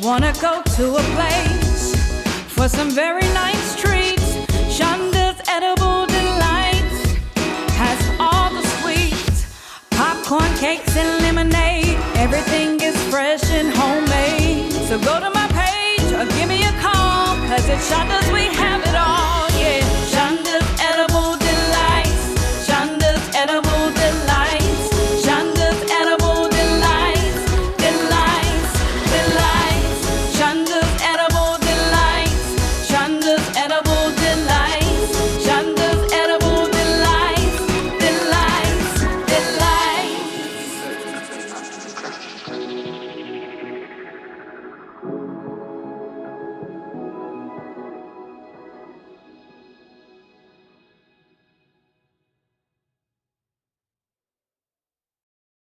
Wanna go to a place for some very nice treats. Shondas Edible Delights has all the sweets. Popcorn, cakes, and lemonade. Everything is fresh and homemade. So go to my page or give me a call, 'cause at Shondas we have it